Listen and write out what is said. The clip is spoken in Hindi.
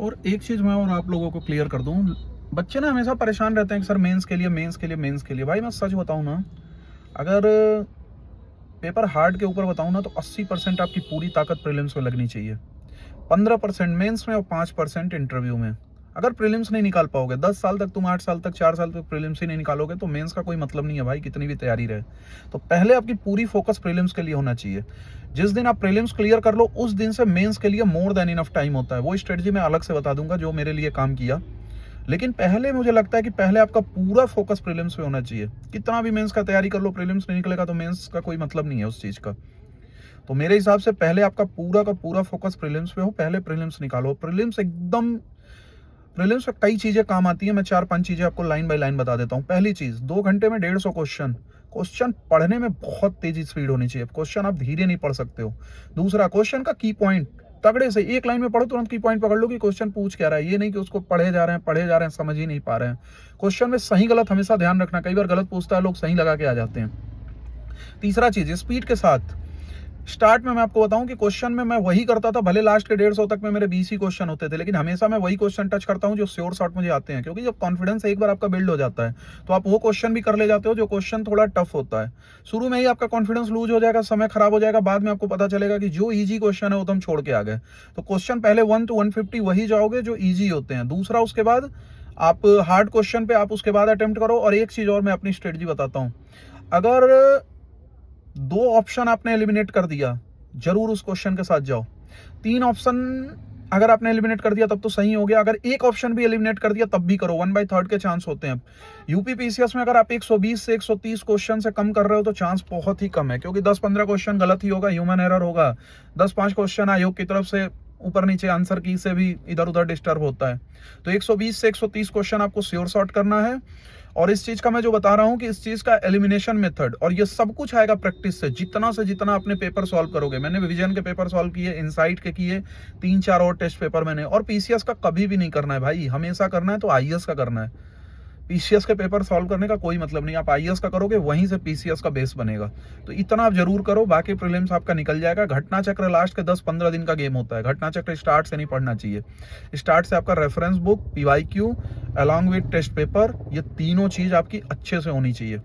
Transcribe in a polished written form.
और एक चीज़ मैं और आप लोगों को क्लियर कर दूं, बच्चे ना हमेशा परेशान रहते हैं कि सर मेंस के लिए, मेंस के लिए, मेंस के लिए। भाई मैं सच बताऊं ना, अगर पेपर हार्ड के ऊपर बताऊं ना, तो 80% आपकी पूरी ताकत प्रीलिम्स में लगनी चाहिए, 15% मेंस में और 5% इंटरव्यू में। अगर प्रीलिम्स नहीं निकाल पाओगे, 10 साल तक तुम, 8 साल तक, 4 साल तक प्रीलिम्स ही नहीं निकालोगे, तो मेंस का कोई मतलब नहीं है भाई, कितनी भी तैयारी रहे। तो पहले आपकी पूरी फोकस प्रीलिम्स के लिए होना चाहिए। जिस दिन आप प्रीलिम्स क्लियर कर लो, उस दिन से मेंस के लिए मोर देन इनफ टाइम होता है। वो स्ट्रेटजी मैं अलग से बता दूंगा जो मेरे लिए काम किया, लेकिन पहले मुझे लगता है कि पहले आपका पूरा फोकस प्रीलिम्स पे होना चाहिए। कितना भी मेंस का तैयारी कर लो, प्रीलिम्स नहीं निकलेगा तो मेंस का कोई मतलब नहीं है उस चीज का। तो मेरे हिसाब से पहले आपका पूरा का पूरा फोकस प्रीलिम्स पे हो, पहले प्रीलिम्स निकालो। प्रीलिम्स एकदम, प्रीलिम्स में कई चीजें काम आती है, मैं 4-5 चीजें आपको लाइन बाय लाइन बता देता हूँ। पहली चीज, 2 घंटे में 150 क्वेश्चन। क्वेश्चन पढ़ने में बहुत तेजी स्पीड होनी चाहिए, क्वेश्चन आप धीरे नहीं पढ़ सकते हो। दूसरा, क्वेश्चन का की पॉइंट तगड़े से एक लाइन में पढ़ो, तुरंत की पॉइंट पकड़ लो कि क्वेश्चन पूछ क्या रहा है। ये नहीं कि उसको पढ़े जा रहे हैं, पढ़े जा रहे हैं, समझ ही नहीं पा रहे हैं। क्वेश्चन में सही गलत हमेशा ध्यान रखना, कई बार गलत पूछता है, लोग सही लगा के आ जाते हैं। तीसरा चीज, स्पीड के साथ। स्टार्ट में मैं आपको बताऊं कि क्वेश्चन में मैं वही करता था, भले लास्ट के 150 तक में मेरे 20 ही क्वेश्चन होते थे, लेकिन हमेशा मैं वही क्वेश्चन टच करता हूं जो श्योर शॉर्ट मुझे आते हैं। क्योंकि जब कॉन्फिडेंस एक बार आपका बिल्ड हो जाता है, तो आप वो क्वेश्चन भी कर ले जाते हो जो क्वेश्चन थोड़ा टफ होता है। शुरू में ही आपका कॉन्फिडेंस लूज हो जाएगा, समय खराब हो जाएगा, बाद में आपको पता चलेगा कि जो ईजी क्वेश्चन है वो तो हम छोड़ के आ गए। तो क्वेश्चन पहले 1 to 150 वही जाओगे जो ईजी होते हैं। दूसरा, उसके बाद आप हार्ड क्वेश्चन पे आप उसके बाद अटेम्प्ट करो। और एक चीज और मैं अपनी स्ट्रेटजी बताता हूँ, अगर 2 ऑप्शन आपने एलिमिनेट कर दिया, जरूर उस क्वेश्चन के साथ जाओ। 3 ऑप्शन अगर आपने एलिमिनेट कर दिया तब तो सही हो गया, अगर एक ऑप्शन भी एलिमिनेट कर दिया तब भी करो, 1/3 के चांस होते हैं। यूपी पीसीएस में अगर आप 120 से 130 क्वेश्चन से कम कर रहे हो तो चांस बहुत ही कम है, क्योंकि 10-15 क्वेश्चन गलत ही होगा, ह्यूमन एरर होगा। 10-5 क्वेश्चन आयोग की तरफ से ऊपर नीचे आंसर की से भी इधर उधर डिस्टर्ब होता है। तो 120 से 130 क्वेश्चन आपको श्योर सॉर्ट करना है। और इस चीज का मैं जो बता रहा हूं कि इस चीज का एलिमिनेशन मेथड, और ये सब कुछ आएगा प्रैक्टिस से। जितना से जितना अपने पेपर सॉल्व करोगे, मैंने विजन के पेपर सॉल्व किए, इनसाइट के किए, 3-4 और टेस्ट पेपर मैंने। और पीसीएस का कभी भी नहीं करना है भाई, हमेशा करना है तो आईएएस का करना है। पीसीएस के पेपर सॉल्व करने का कोई मतलब नहीं, आप आईएएस का करोगे वहीं से पीसीएस का बेस बनेगा। तो इतना आप जरूर करो, बाकी प्रीलिम्स आपका निकल जाएगा। घटना चक्र लास्ट के 10-15 दिन का गेम होता है, घटना चक्र स्टार्ट से नहीं पढ़ना चाहिए। स्टार्ट से आपका reference book, PYQ along with test paper, ये तीनों चीज आपकी अच्छे से होनी चाहिए।